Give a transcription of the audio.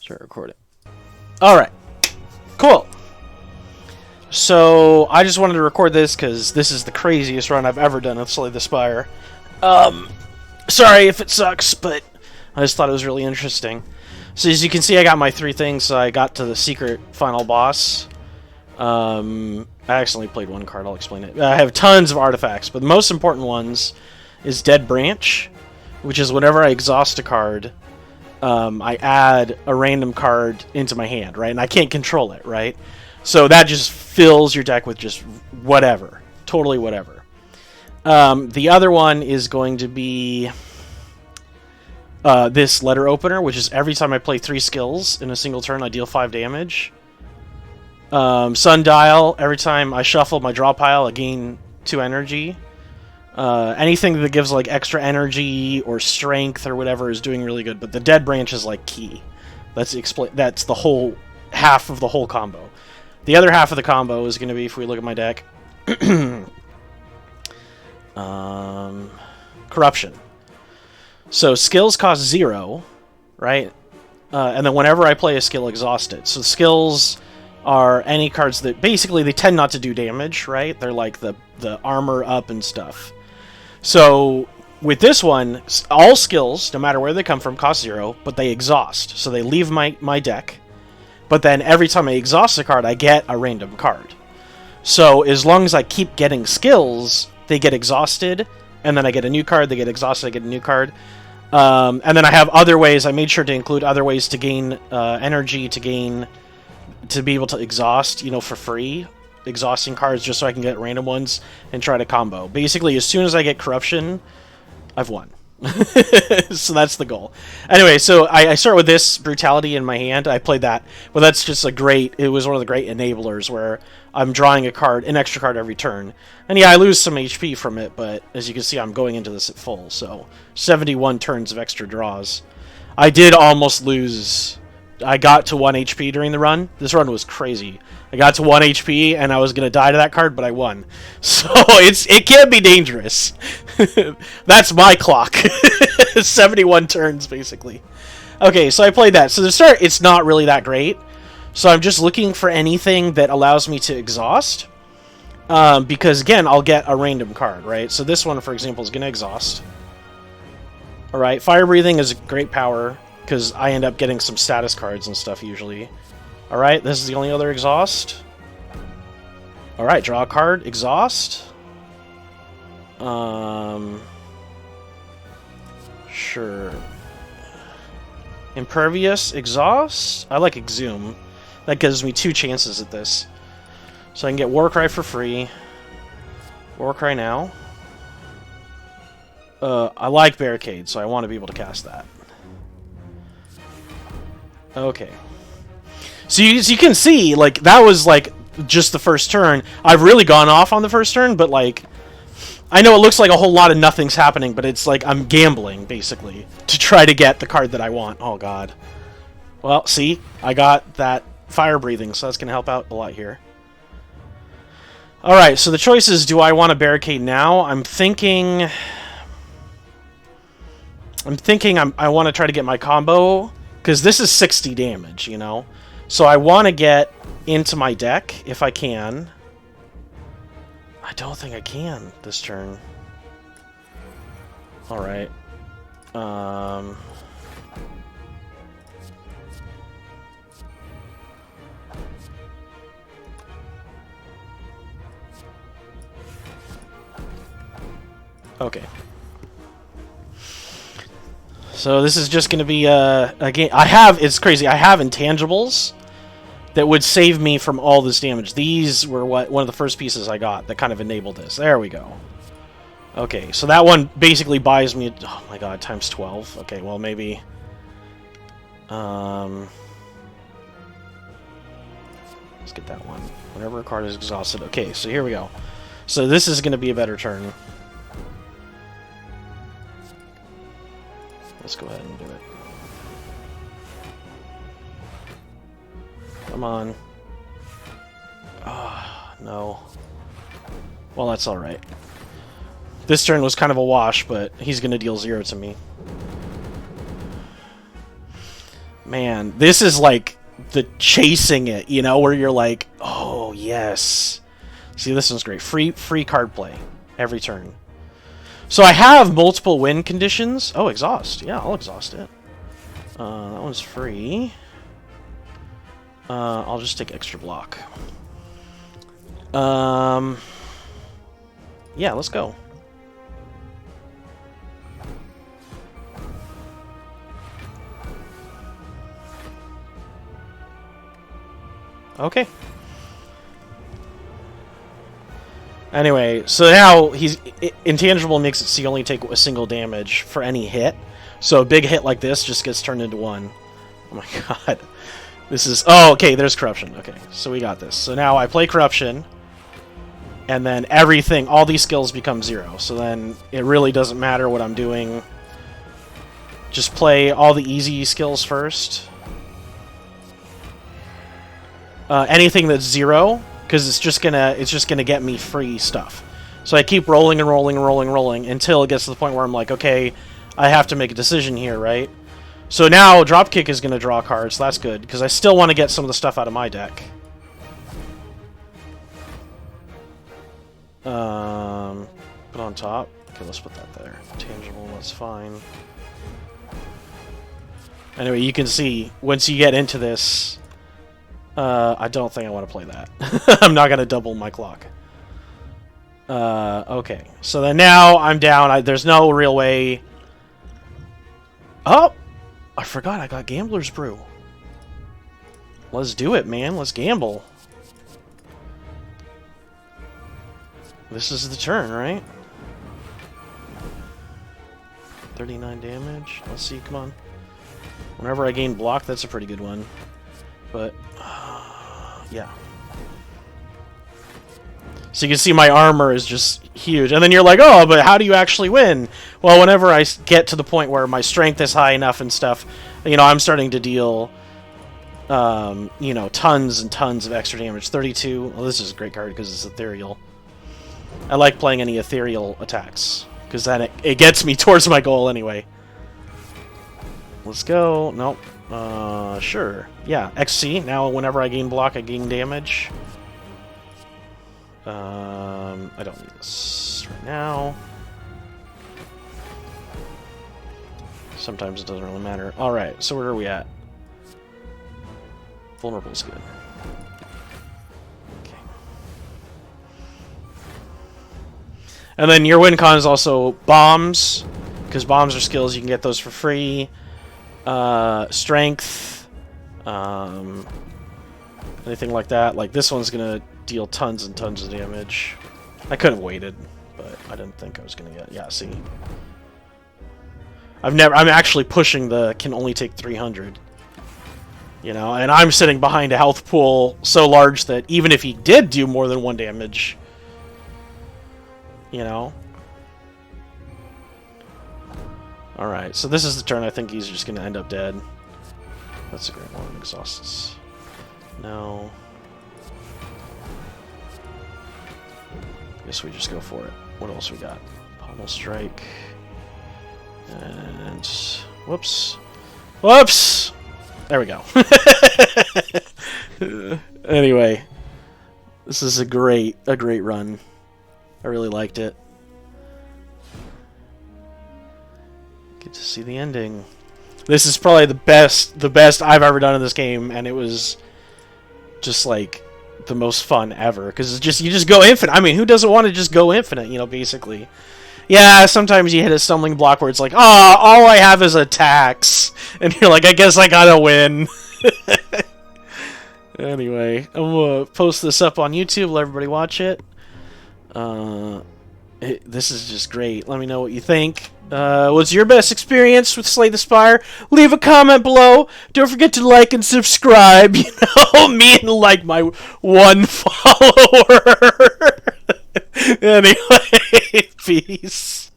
Start recording. Alright. Cool. So, I just wanted to record this because this is the craziest run I've ever done of Slay the Spire. Sorry if it sucks, but I just thought it was really interesting. So as you can see, I got my 3 things. So I got to the secret final boss. I accidentally played one card, I'll explain it. I have tons of artifacts, but the most important ones is Dead Branch, which is whenever I exhaust a card, I add a random card into my hand, right? And I can't control it, right? So that just fills your deck with just whatever. Totally whatever. The other one is going to be this letter opener, which is every time I play 3 skills in a single turn, I deal 5 damage. Sundial, every time I shuffle my draw pile, I gain 2 energy. Anything that gives like extra energy or strength or whatever is doing really good, but the Dead Branch is like key. That's the whole half of the whole combo. The other half of the combo is going to be, if we look at my deck, Corruption. So skills cost 0, right? And then whenever I play a skill, exhaust it. So skills are any cards that basically they tend not to do damage, right? They're like the armor up and stuff. So with this one, all skills, no matter where they come from, cost 0, but they exhaust. So they leave my deck. But then every time I exhaust a card, I get a random card. So as long as I keep getting skills, they get exhausted, and then I get a new card, they get exhausted, I get a new card. And then I have other ways. I made sure to include other ways to gain energy, to be able to exhaust, for free. Exhausting cards just so I can get random ones and try to combo. Basically, as soon as I get Corruption, I've won. So that's the goal. Anyway, so I start with this Brutality in my hand. I played that. Well, that's just it was one of the great enablers where I'm drawing an extra card every turn. And yeah, I lose some HP from it, but as you can see, I'm going into this at full. So 71 turns of extra draws. I did almost lose. I got to 1 HP during the run. This run was crazy. I got to 1 HP, and I was going to die to that card, but I won. So it can be dangerous. That's my clock. 71 turns, basically. Okay, so I played that. So to start, it's not really that great. So I'm just looking for anything that allows me to exhaust. Because, again, I'll get a random card, right? So this one, for example, is going to exhaust. Alright, Fire Breathing is a great power, because I end up getting some status cards and stuff, usually. Alright, this is the only other exhaust. Alright, draw a card, exhaust. Sure. Impervious, exhaust. I like Exhume. That gives me 2 chances at this. So I can get Warcry for free. Warcry now. I like Barricade, so I want to be able to cast that. Okay. So you can see, like, that was, like, just the first turn. I've really gone off on the first turn, but, like, I know it looks like a whole lot of nothing's happening, but it's like I'm gambling, basically, to try to get the card that I want. Oh, God. Well, see? I got that Fire Breathing, so that's going to help out a lot here. Alright, so the choice is, do I want to Barricade now? I'm thinking I want to try to get my combo, because this is 60 damage, So I want to get into my deck, if I can. I don't think I can this turn. Alright. Okay. So this is just going to be a game. It's crazy, I have intangibles that would save me from all this damage. These were one of the first pieces I got that kind of enabled this. There we go. Okay, so that one basically buys me, oh my god, times 12. Okay, well maybe... let's get that one. Whenever a card is exhausted. Okay, so here we go. So this is going to be a better turn. Let's go ahead and do it. Come on. Ah, no. Well, that's alright. This turn was kind of a wash, but he's going to deal 0 to me. Man, this is like the chasing it, you know, where you're like, oh, yes. See, this one's great. Free card play every turn. So I have multiple win conditions. Oh, exhaust. Yeah, I'll exhaust it. That one's free. I'll just take extra block. Yeah, let's go. Okay. Anyway, so now intangible makes it so you only take a single damage for any hit. So a big hit like this just gets turned into one. Oh my god. This is... Oh, okay, there's corruption. Okay, so we got this. So now I play corruption, and then everything, all these skills become 0. So then it really doesn't matter what I'm doing. Just play all the easy skills first. Anything that's 0, because it's just gonna get me free stuff. So I keep rolling and rolling and rolling and rolling until it gets to the point where I'm like, okay, I have to make a decision here, right? So now Dropkick is gonna draw cards. So that's good because I still want to get some of the stuff out of my deck. Put on top. Okay, let's put that there. Tangible, that's fine. Anyway, you can see once you get into this. I don't think I want to play that. I'm not going to double my clock. Okay. So then now I'm down. There's no real way... Oh! I forgot I got Gambler's Brew. Let's do it, man. Let's gamble. This is the turn, right? 39 damage. Let's see, come on. Whenever I gain block, that's a pretty good one. But... yeah. So you can see my armor is just huge. And then you're like, oh, but how do you actually win? Well, whenever I get to the point where my strength is high enough and stuff, you know, I'm starting to deal, you know, tons and tons of extra damage. 32. Well, this is a great card because it's ethereal. I like playing any ethereal attacks because then it gets me towards my goal anyway. Let's go. Nope. Sure. Yeah, XC. Now whenever I gain block, I gain damage. I don't need this right now. Sometimes it doesn't really matter. Alright, so where are we at? Vulnerable is good. Okay. And then your win con is also bombs, because bombs are skills, you can get those for free. Strength, anything like that. Like this one's gonna deal tons and tons of damage. I could have waited, but I didn't think I was gonna get. Yeah, see, I'm actually pushing the can only take 300. You know, and I'm sitting behind a health pool so large that even if he did do more than 1 damage, you know. Alright, so this is the turn. I think he's just going to end up dead. That's a great one. Exhausts. No. Guess we just go for it. What else we got? Pommel Strike. And... whoops. Whoops! There we go. Anyway. This is a great run. I really liked it. Get to see the ending. This is probably the best I've ever done in this game, and it was just like the most fun ever because it's just you just go infinite. I mean, who doesn't want to just go infinite? You know, basically. Yeah, sometimes you hit a stumbling block where it's like, oh, all I have is attacks, and you're like, I guess I gotta win. Anyway, I'm gonna post this up on YouTube. Let everybody watch it. This is just great. Let me know what you think. What's your best experience with Slay the Spire? Leave a comment below. Don't forget to like and subscribe. You know, me and like my 1 follower. Anyway, peace.